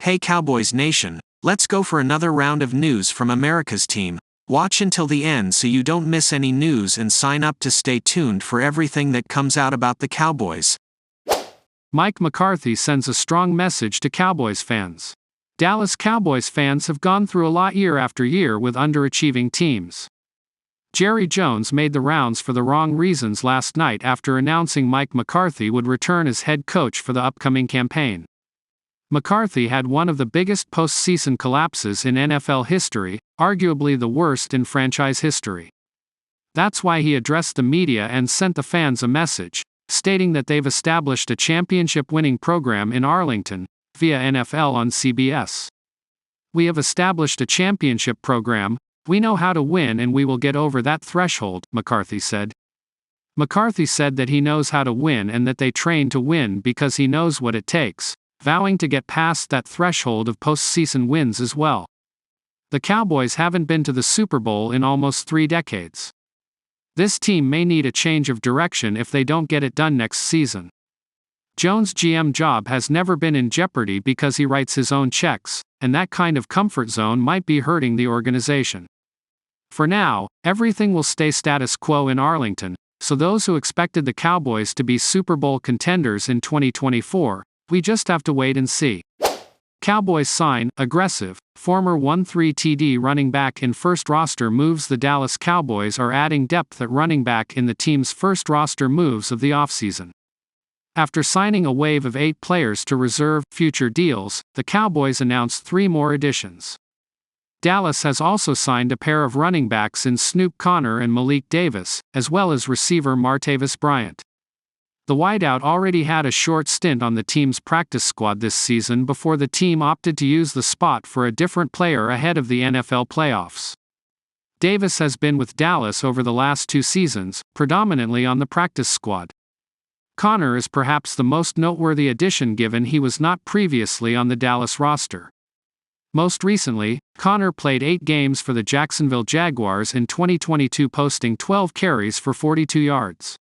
Hey Cowboys Nation, let's go for another round of news from America's team. Watch until the end so you don't miss any news and sign up to stay tuned for everything that comes out about the Cowboys. Mike McCarthy sends a strong message to Cowboys fans. Dallas Cowboys fans have gone through a lot year after year with underachieving teams. Jerry Jones made the rounds for the wrong reasons last night after announcing Mike McCarthy would return as head coach for the upcoming campaign. McCarthy had one of the biggest postseason collapses in NFL history, arguably the worst in franchise history. That's why he addressed the media and sent the fans a message, stating that they've established a championship-winning program in Arlington, via NFL on CBS. "We have established a championship program, we know how to win and we will get over that threshold," McCarthy said. McCarthy said that he knows how to win and that they train to win because he knows what it takes, vowing to get past that threshold of postseason wins as well. The Cowboys haven't been to the Super Bowl in almost 3 decades. This team may need a change of direction if they don't get it done next season. Jones' GM job has never been in jeopardy because he writes his own checks, and that kind of comfort zone might be hurting the organization. For now, everything will stay status quo in Arlington, so those who expected the Cowboys to be Super Bowl contenders in 2024, we just have to wait and see. Cowboys sign aggressive, former 1-3 TD running back in first roster moves. The Dallas Cowboys are adding depth at running back in the team's first roster moves of the offseason. After signing a wave of 8 players to reserve future deals, the Cowboys announced 3 more additions. Dallas has also signed a pair of running backs in Snoop Conner and Malik Davis, as well as receiver Martavis Bryant. The wideout already had a short stint on the team's practice squad this season before the team opted to use the spot for a different player ahead of the NFL playoffs. Davis has been with Dallas over the last 2 seasons, predominantly on the practice squad. Conner is perhaps the most noteworthy addition given he was not previously on the Dallas roster. Most recently, Conner played 8 games for the Jacksonville Jaguars in 2022, posting 12 carries for 42 yards.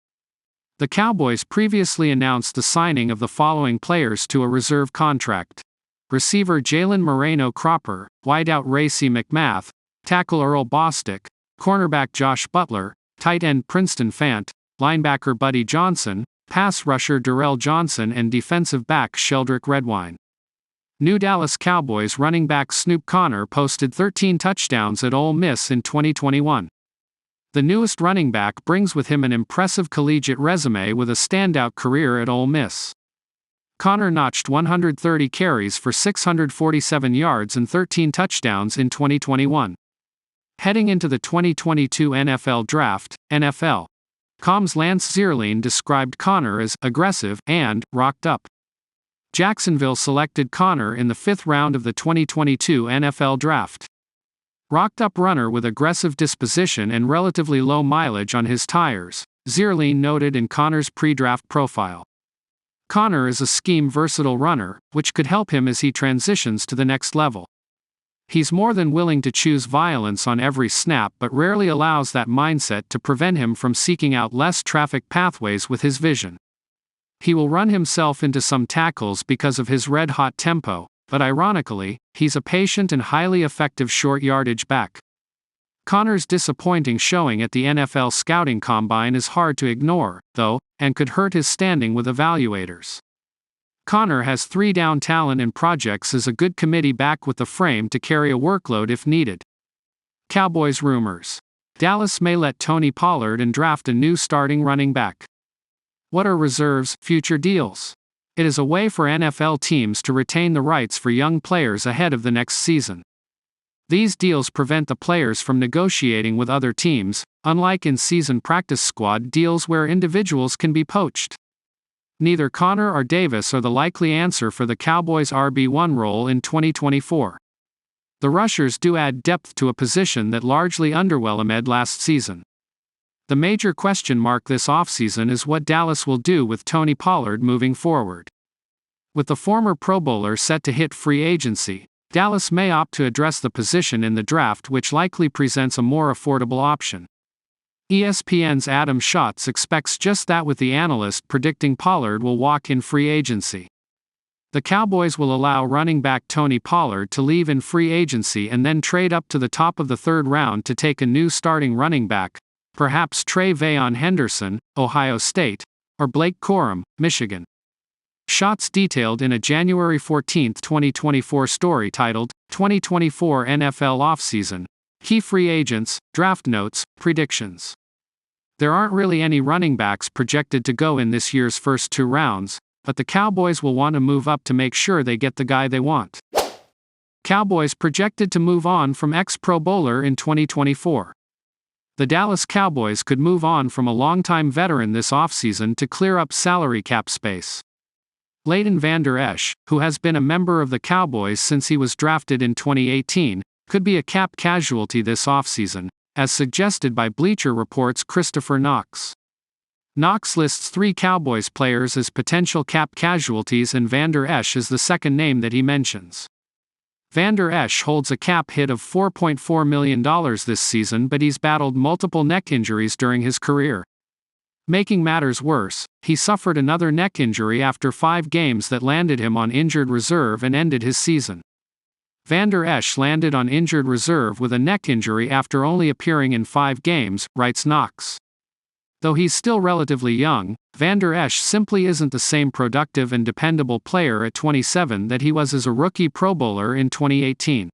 The Cowboys previously announced the signing of the following players to a reserve contract: receiver Jalen Moreno-Cropper, wideout Ray C. McMath, tackle Earl Bostick, cornerback Josh Butler, tight end Princeton Fant, linebacker Buddy Johnson, pass rusher Darrell Johnson and defensive back Sheldrick Redwine. New Dallas Cowboys running back Snoop Conner posted 13 touchdowns at Ole Miss in 2021. The newest running back brings with him an impressive collegiate resume with a standout career at Ole Miss. Conner notched 130 carries for 647 yards and 13 touchdowns in 2021. Heading into the 2022 NFL Draft, NFL.com's Lance Zierlein described Conner as aggressive and rocked up. Jacksonville selected Conner in the 5th round of the 2022 NFL Draft. Rocked-up runner with aggressive disposition and relatively low mileage on his tires, Zierlein noted in Conner's pre-draft profile. Conner is a scheme-versatile runner, which could help him as he transitions to the next level. He's more than willing to choose violence on every snap but rarely allows that mindset to prevent him from seeking out less traffic pathways with his vision. He will run himself into some tackles because of his red-hot tempo, but ironically, he's a patient and highly effective short-yardage back. Conner's disappointing showing at the NFL scouting combine is hard to ignore, though, and could hurt his standing with evaluators. Conner has 3 down talent and projects as a good committee back with the frame to carry a workload if needed. Cowboys rumors. Dallas may let Tony Pollard and draft a new starting running back. What are reserves' future deals? It is a way for NFL teams to retain the rights for young players ahead of the next season. These deals prevent the players from negotiating with other teams, unlike in-season practice squad deals where individuals can be poached. Neither Conner or Davis are the likely answer for the Cowboys' RB1 role in 2024. The rushers do add depth to a position that largely underwhelmed last season. The major question mark this offseason is what Dallas will do with Tony Pollard moving forward. With the former Pro Bowler set to hit free agency, Dallas may opt to address the position in the draft, which likely presents a more affordable option. ESPN's Adam Schatz expects just that, with the analyst predicting Pollard will walk in free agency. The Cowboys will allow running back Tony Pollard to leave in free agency and then trade up to the top of the third round to take a new starting running back, perhaps Tre'Veon Henderson, Ohio State, or Blake Corum, Michigan. Shots detailed in a January 14, 2024 story titled, 2024 NFL Offseason. Key free agents, draft notes, predictions. There aren't really any running backs projected to go in this year's first 2 rounds, but the Cowboys will want to move up to make sure they get the guy they want. Cowboys projected to move on from ex-Pro Bowler in 2024. The Dallas Cowboys could move on from a longtime veteran this offseason to clear up salary cap space. Leighton Vander Esch, who has been a member of the Cowboys since he was drafted in 2018, could be a cap casualty this offseason, as suggested by Bleacher Report's Christopher Knox. Knox lists 3 Cowboys players as potential cap casualties, and Vander Esch is the second name that he mentions. Vander Esch holds a cap hit of $4.4 million this season, but he's battled multiple neck injuries during his career. Making matters worse, he suffered another neck injury after 5 games that landed him on injured reserve and ended his season. Vander Esch landed on injured reserve with a neck injury after only appearing in 5 games, writes Knox. Though he's still relatively young, Vander Esch simply isn't the same productive and dependable player at 27 that he was as a rookie Pro Bowler in 2018.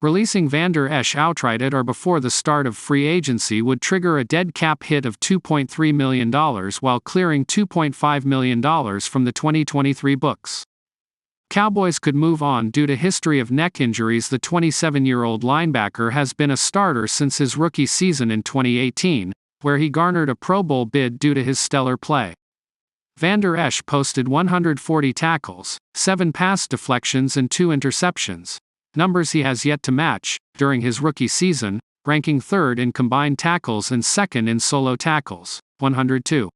Releasing Vander Esch outright at or before the start of free agency would trigger a dead cap hit of $2.3 million while clearing $2.5 million from the 2023 books. Cowboys could move on due to history of neck injuries. The 27-year-old linebacker has been a starter since his rookie season in 2018, where he garnered a Pro Bowl bid due to his stellar play. Vander Esch posted 140 tackles, 7 pass deflections and 2 interceptions, numbers he has yet to match, during his rookie season, ranking 3rd in combined tackles and 2nd in solo tackles, 102.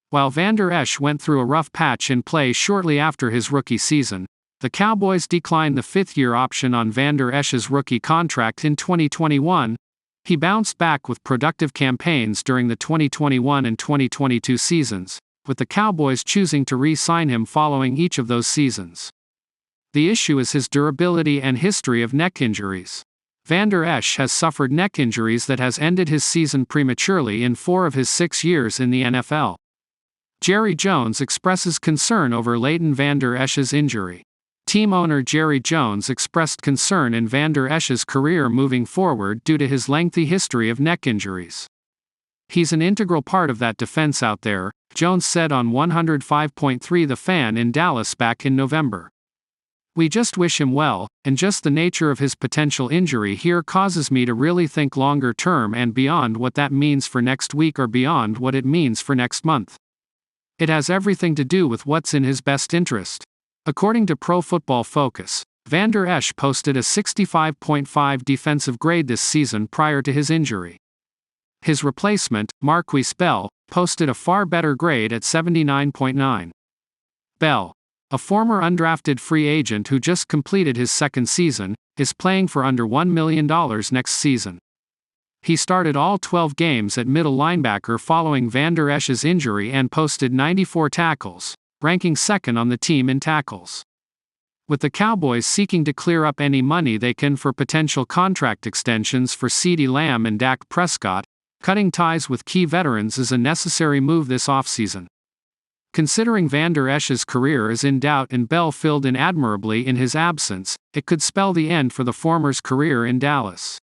While Vander Esch went through a rough patch in play shortly after his rookie season, the Cowboys declined the 5th-year option on Vander Esch's rookie contract in 2021. He bounced back with productive campaigns during the 2021 and 2022 seasons, with the Cowboys choosing to re-sign him following each of those seasons. The issue is his durability and history of neck injuries. Vander Esch has suffered neck injuries that has ended his season prematurely in 4 of his 6 years in the NFL. Jerry Jones expresses concern over Leighton Vander Esch's injury. Team owner Jerry Jones expressed concern in Vander Esch's career moving forward due to his lengthy history of neck injuries. "He's an integral part of that defense out there," Jones said on 105.3 The Fan in Dallas back in November. "We just wish him well, and just the nature of his potential injury here causes me to really think longer term and beyond what that means for next week or beyond what it means for next month. It has everything to do with what's in his best interest." According to Pro Football Focus, Vander Esch posted a 65.5 defensive grade this season prior to his injury. His replacement, Marquise Bell, posted a far better grade at 79.9. Bell, a former undrafted free agent who just completed his 2nd season, is playing for under $1 million next season. He started all 12 games at middle linebacker following Vander Esch's injury and posted 94 tackles, ranking 2nd on the team in tackles. With the Cowboys seeking to clear up any money they can for potential contract extensions for CeeDee Lamb and Dak Prescott, cutting ties with key veterans is a necessary move this offseason. Considering Vander Esch's career is in doubt and Bell filled in admirably in his absence, it could spell the end for the former's career in Dallas.